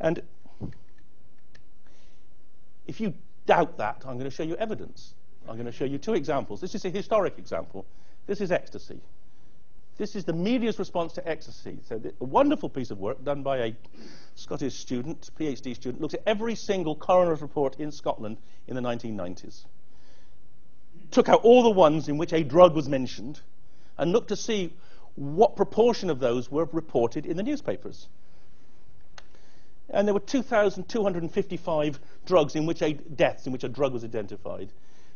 And if you doubt that, I'm going to show you evidence. I'm going to show you two examples. This is a historic example. This is ecstasy. This is the media's response to ecstasy. So a wonderful piece of work done by a Scottish student, PhD student, looks at every single coroner's report in Scotland in the 1990s. Took out all the ones in which a drug was mentioned and looked to see what proportion of those were reported in the newspapers. And there were 2,255 deaths in which a drug was identified.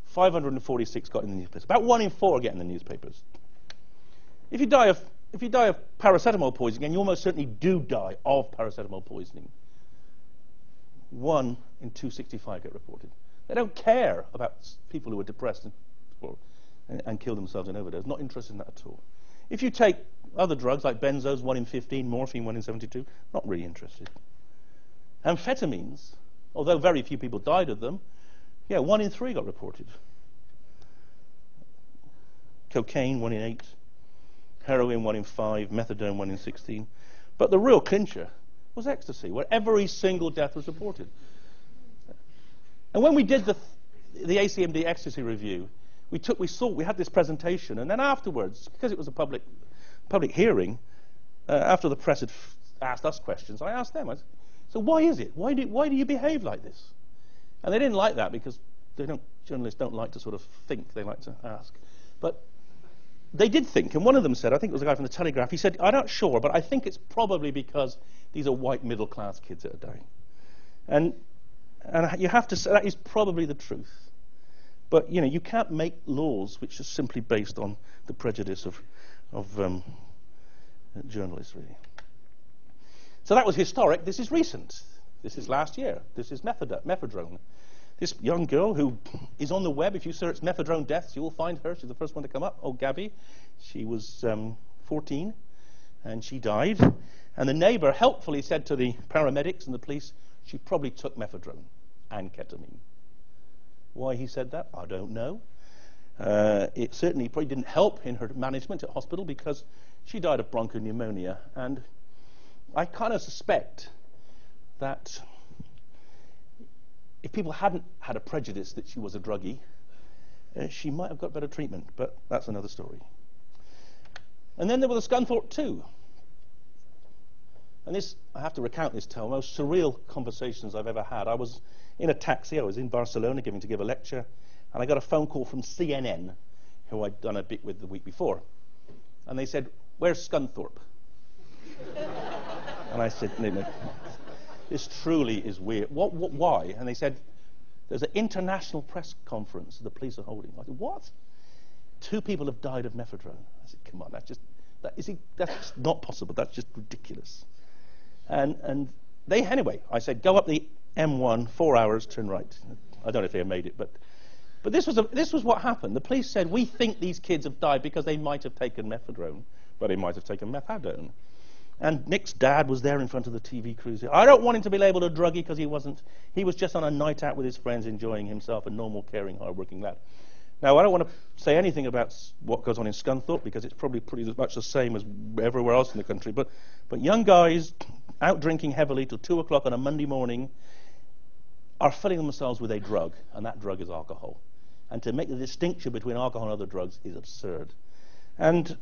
546 got in the newspapers. About 1 in 4 get in the newspapers. If you die of paracetamol poisoning, and you almost certainly do die of paracetamol poisoning, 1 in 265 get reported. They don't care about people who are depressed and kill themselves in overdose. Not interested in that at all. If you take other drugs like benzos, 1 in 15, morphine, 1 in 72, not really interested. Amphetamines, although very few people died of them, 1 in 3 got reported. Cocaine, 1 in 8. Heroin, 1 in 5. Methadone, 1 in 16. But the real clincher was ecstasy, where every single death was reported. And when we did the ACMD ecstasy review, we had this presentation, and then afterwards, because it was a public hearing, after the press had asked us questions, I asked them, so why is it? Why do you behave like this? And they didn't like that because journalists don't like to sort of think, they like to ask. But they did think, and one of them said, I think it was a guy from the Telegraph, he said, I'm not sure, but I think it's probably because these are white middle-class kids that are dying. And you have to say that is probably the truth. But, you can't make laws which are simply based on the prejudice of journalists, really. So that was historic. This is recent. This is last year. This is methadone. This young girl who is on the web, if you search methadone deaths, you will find her. She's the first one to come up. Oh, Gabby. She was 14, and she died. And the neighbor helpfully said to the paramedics and the police, she probably took methadone and ketamine. Why he said that, I don't know. It certainly probably didn't help in her management at hospital because she died of bronchopneumonia. And I kind of suspect that if people hadn't had a prejudice that she was a druggie, she might have got better treatment, but that's another story. And then there were the Scunthorpe 2. And this, I have to recount this tale, most surreal conversations I've ever had. I was in a taxi, I was in Barcelona to give a lecture, and I got a phone call from CNN, who I'd done a bit with the week before. And they said, where's Scunthorpe? And I said, no, this truly is weird. Why? And they said, there's an international press conference the police are holding. I said, what? 2 people have died of methadone. I said, come on, that's just not possible. That's just ridiculous. And they, anyway, I said, go up the M1, 4 hours, turn right. I don't know if they made it, but this was what happened. The police said, we think these kids have died because they might have taken methadone, but they might have taken methadone. And Nick's dad was there in front of the TV crew. I don't want him to be labelled a druggie because he wasn't. He was just on a night out with his friends enjoying himself, a normal, caring, hard-working lad. Now, I don't want to say anything about what goes on in Scunthorpe because it's probably pretty much the same as everywhere else in the country. But young guys out drinking heavily till 2 o'clock on a Monday morning are filling themselves with a drug, and that drug is alcohol. And to make the distinction between alcohol and other drugs is absurd. And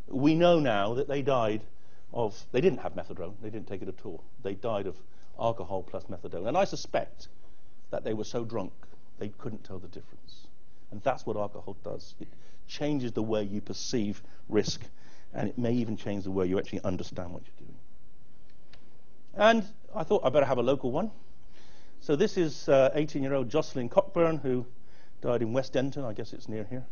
we know now that they didn't have methadone, they didn't take it at all. They died of alcohol plus methadone. And I suspect that they were so drunk they couldn't tell the difference. And that's what alcohol does. It changes the way you perceive risk, and it may even change the way you actually understand what you're doing. And I thought I'd better have a local one. So this is 18-year-old Jocelyn Cockburn, who died in West Denton. I guess it's near here.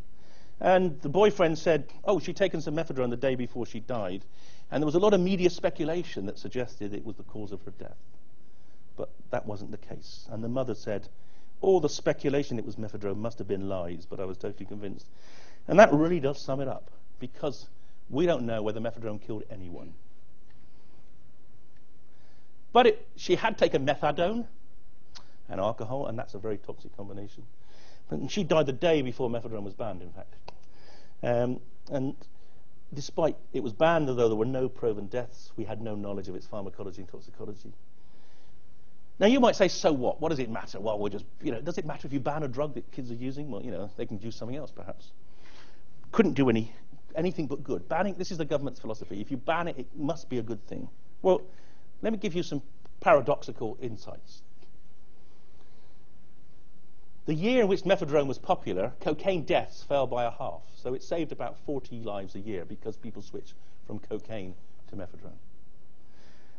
And the boyfriend said, oh, she'd taken some methadone the day before she died. And there was a lot of media speculation that suggested it was the cause of her death. But that wasn't the case. And the mother said, all the speculation it was methadone must have been lies, but I was totally convinced. And that really does sum it up, because we don't know whether methadone killed anyone. But she had taken methadone and alcohol, and that's a very toxic combination. And she died the day before methadone was banned, in fact. And despite it was banned, although there were no proven deaths, we had no knowledge of its pharmacology and toxicology. Now you might say, so what? What does it matter? Well, we're just, does it matter if you ban a drug that kids are using? Well, they can use something else perhaps. Couldn't do anything but good. Banning, this is the government's philosophy. If you ban it, it must be a good thing. Well, let me give you some paradoxical insights. The year in which methadone was popular, cocaine deaths fell by a half. So it saved about 40 lives a year because people switched from cocaine to methadone.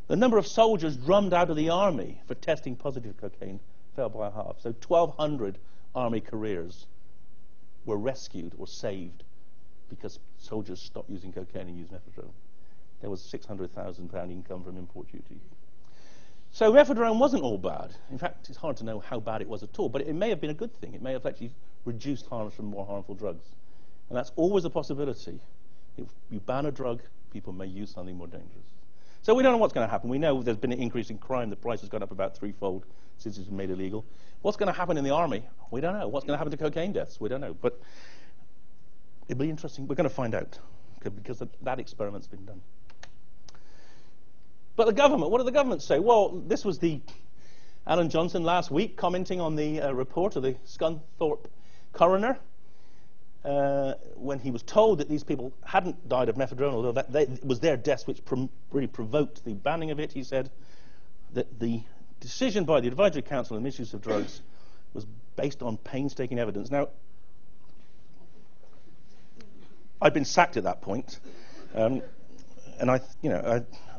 The number of soldiers drummed out of the army for testing positive cocaine fell by a half. So 1,200 army careers were rescued or saved because soldiers stopped using cocaine and used methadone. There was £600,000 income from import duty. So methadone wasn't all bad. In fact, it's hard to know how bad it was at all, but it may have been a good thing. It may have actually reduced harms from more harmful drugs. And that's always a possibility. If you ban a drug, people may use something more dangerous. So we don't know what's going to happen. We know there's been an increase in crime. The price has gone up about threefold since it's been made illegal. What's going to happen in the army? We don't know. What's going to happen to cocaine deaths? We don't know. But it'll be interesting. We're going to find out because that experiment's been done. But the government, what did the government say? Well, this was the Alan Johnson last week commenting on the report of the Scunthorpe coroner when he was told that these people hadn't died of methadone, although it was their deaths which really provoked the banning of it. He said that the decision by the Advisory Council on the Misuse of Drugs was based on painstaking evidence. Now, I'd been sacked at that point. And I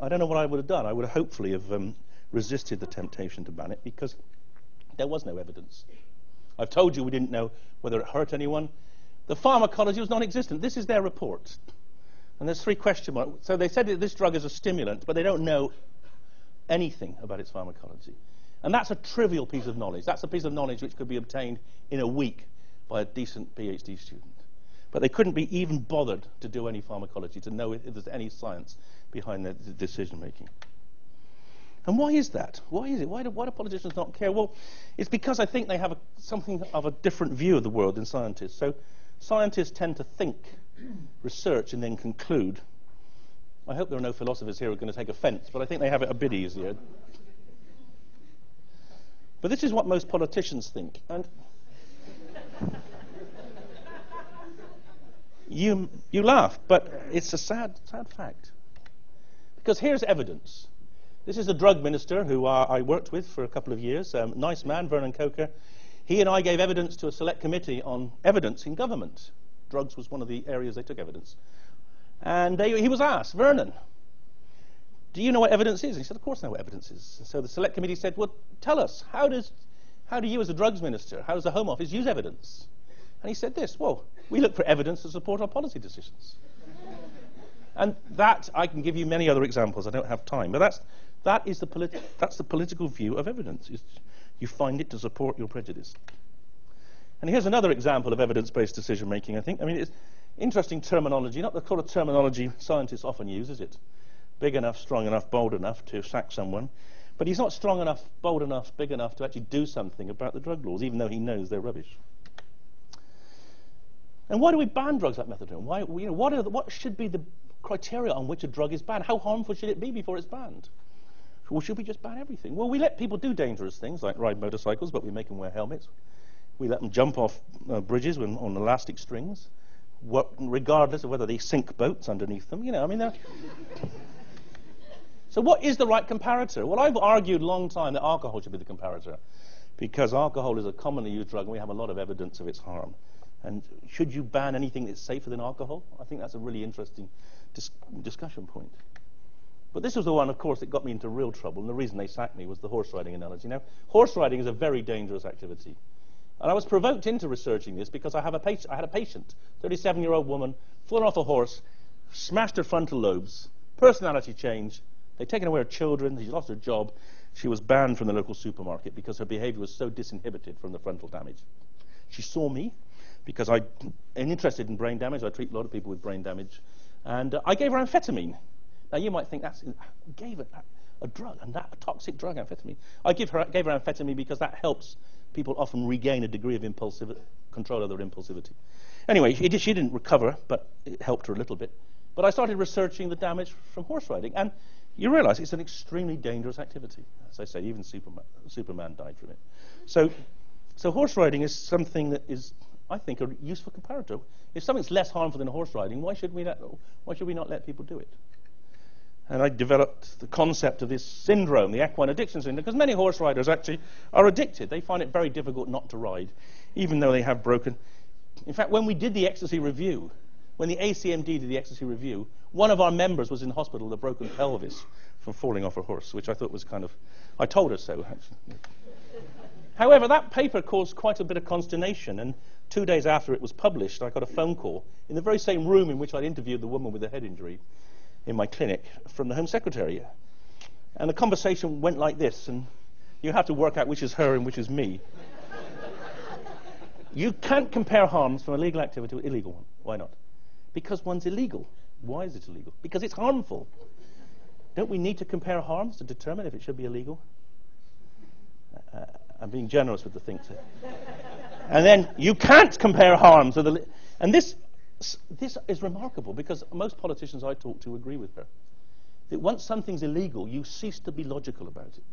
don't know what I would have done. I would have hopefully have resisted the temptation to ban it because there was no evidence. I've told you we didn't know whether it hurt anyone. The pharmacology was non-existent. This is their report. And there's 3 question marks. So they said that this drug is a stimulant, but they don't know anything about its pharmacology. And that's a trivial piece of knowledge. That's a piece of knowledge which could be obtained in a week by a decent PhD student. But they couldn't be even bothered to do any pharmacology, to know if there's any science behind their decision-making. And why is that? Why is it? Why do politicians not care? Well, it's because I think they have something of a different view of the world than scientists. So scientists tend to think, research, and then conclude. I hope there are no philosophers here who are going to take offense, but I think they have it a bit easier. But this is what most politicians think. And you laugh, but it's a sad fact. Because here's evidence. This is a drug minister who I worked with for a couple of years, nice man, Vernon Coker. He and I gave evidence to a select committee on evidence in government. Drugs was one of the areas they took evidence. And he was asked, Vernon, do you know what evidence is? And he said, of course I know what evidence is. So the select committee said, well, tell us, how do you as a drugs minister, how does the Home Office use evidence? And he said this, well, we look for evidence to support our policy decisions. And that, I can give you many other examples, I don't have time, but that's the political view of evidence. You find it to support your prejudice. And here's another example of evidence-based decision-making, I think. I mean, it's interesting terminology, not the sort of terminology scientists often use, is it? Big enough, strong enough, bold enough to sack someone. But he's not strong enough, bold enough, big enough to actually do something about the drug laws, even though he knows they're rubbish. And why do we ban drugs like methadone? Why, what should be the criteria on which a drug is banned? How harmful should it be before it's banned? Or should we just ban everything? Well, we let people do dangerous things like ride motorcycles, but we make them wear helmets. We let them jump off bridges on elastic strings, regardless of whether they sink boats underneath them. So what is the right comparator? Well, I've argued a long time that alcohol should be the comparator because alcohol is a commonly used drug and we have a lot of evidence of its harm. And should you ban anything that's safer than alcohol? I think that's a really interesting discussion point. But this was the one, of course, that got me into real trouble, and the reason they sacked me was the horse riding analogy. Now, horse riding is a very dangerous activity. And I was provoked into researching this because I had a patient, 37-year-old woman, fallen off a horse, smashed her frontal lobes, personality change, they'd taken away her children, she lost her job, she was banned from the local supermarket because her behavior was so disinhibited from the frontal damage. She saw me because I'm interested in brain damage. I treat a lot of people with brain damage. And I gave her amphetamine. Now, you might think gave her a drug, a toxic drug, amphetamine. I gave her amphetamine because that helps people often regain a degree of control of their impulsivity. Anyway, she didn't recover, but it helped her a little bit. But I started researching the damage from horse riding, and you realize it's an extremely dangerous activity. As I say, even Superman died from it. So horse riding is something that is, I think, a useful comparator. If something's less harmful than horse riding, why should we not let people do it? And I developed the concept of this syndrome, the equine addiction syndrome, because many horse riders actually are addicted. They find it very difficult not to ride, even though they have broken. In fact, when we did the ecstasy review, when the ACMD did the ecstasy review, one of our members was in hospital with a broken pelvis from falling off a horse, which I thought was kind of, I told her so, actually. However, that paper caused quite a bit of consternation, and 2 days after it was published, I got a phone call in the very same room in which I'd interviewed the woman with the head injury in my clinic from the Home Secretary. And the conversation went like this, and you have to work out which is her and which is me. You can't compare harms from a legal activity with illegal one. Why not? Because one's illegal. Why is it illegal? Because it's harmful. Don't we need to compare harms to determine if it should be illegal? I'm being generous with the things here. And then you can't compare harms with the... And this is remarkable, because most politicians I talk to agree with her. That once something's illegal, you cease to be logical about it.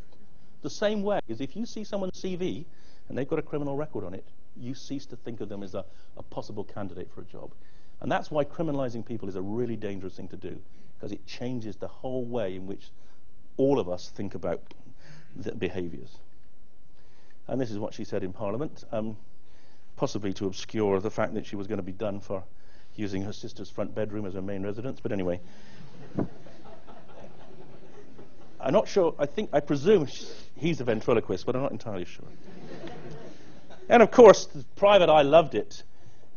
The same way as if you see someone's CV and they've got a criminal record on it, you cease to think of them as a possible candidate for a job. And that's why criminalizing people is a really dangerous thing to do, because it changes the whole way in which all of us think about the behaviors. And this is what she said in Parliament, possibly to obscure the fact that she was going to be done for using her sister's front bedroom as her main residence. But anyway, I'm not sure. I presume he's a ventriloquist, but I'm not entirely sure. And of course, the private eye loved it.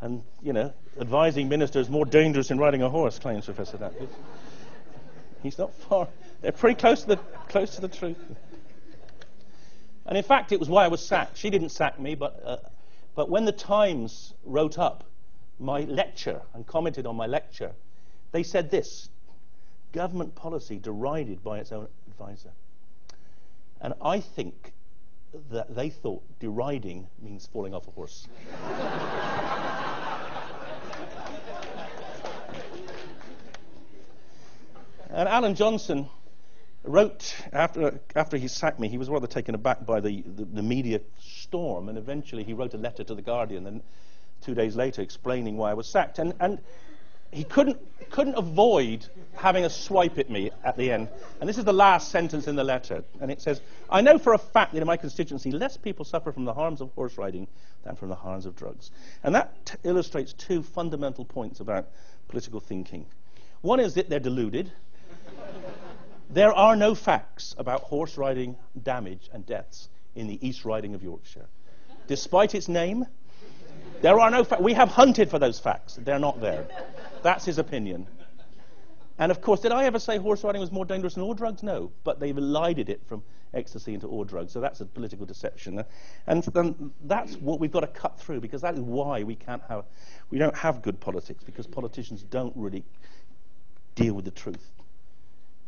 And, you know, advising ministers more dangerous than riding a horse, claims Professor Nutt. He's not far. They're pretty close to the truth. And in fact, it was why I was sacked. She didn't sack me, but when the Times wrote up my lecture and commented on my lecture, they said this: government policy derided by its own advisor. And I think that they thought deriding means falling off a horse. And Alan Johnson wrote, after he sacked me, he was rather taken aback by the media storm, and eventually he wrote a letter to The Guardian, and 2 days later explaining why I was sacked. And he couldn't avoid having a swipe at me at the end. And this is the last sentence in the letter. And it says, "I know for a fact that in my constituency less people suffer from the harms of horse riding than from the harms of drugs." And that illustrates two fundamental points about political thinking. One is that they're deluded. There are no facts about horse riding damage and deaths in the East Riding of Yorkshire. Despite its name, there are no facts. We have hunted for those facts. They're not there. That's his opinion. And of course, did I ever say horse riding was more dangerous than all drugs? No. But they've elided it from ecstasy into all drugs. So that's a political deception. And that's what we've got to cut through, because that is why we don't have good politics, because politicians don't really deal with the truth.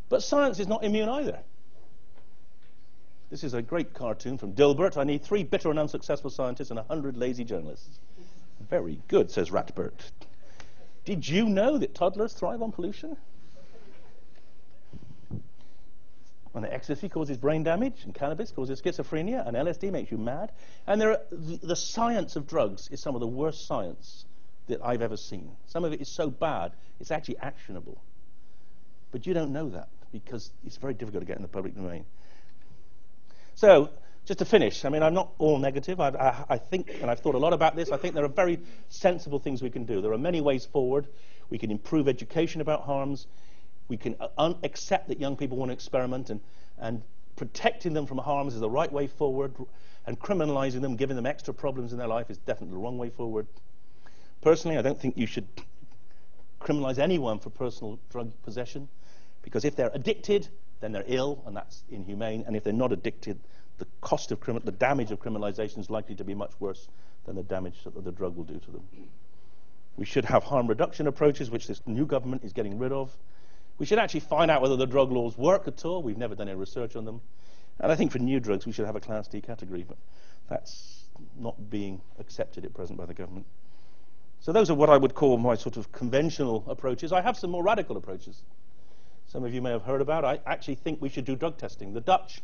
But science is not immune either. This is a great cartoon from Dilbert. I need 3 bitter and unsuccessful scientists and 100 lazy journalists. Very good, says Ratbert. Did you know that toddlers thrive on pollution? And that ecstasy causes brain damage, and cannabis causes schizophrenia, and LSD makes you mad. And the science of drugs is some of the worst science that I've ever seen. Some of it is so bad, it's actually actionable. But you don't know that, because it's very difficult to get in the public domain. So, just to finish, I mean, I'm not all negative. I think, and I've thought a lot about this, I think there are very sensible things we can do. There are many ways forward. We can improve education about harms. We can accept that young people want to experiment, and protecting them from harms is the right way forward, and criminalizing them, giving them extra problems in their life is definitely the wrong way forward. Personally, I don't think you should criminalize anyone for personal drug possession, because if they're addicted, then they're ill, and that's inhumane. And if they're not addicted, the cost of the damage of criminalization is likely to be much worse than the damage that the drug will do to them. We should have harm reduction approaches, which this new government is getting rid of. We should actually find out whether the drug laws work at all. We've never done any research on them. And I think for new drugs, we should have a Class D category, but that's not being accepted at present by the government. So those are what I would call my sort of conventional approaches. I have some more radical approaches. Some of you may have heard about. I actually think we should do drug testing. The Dutch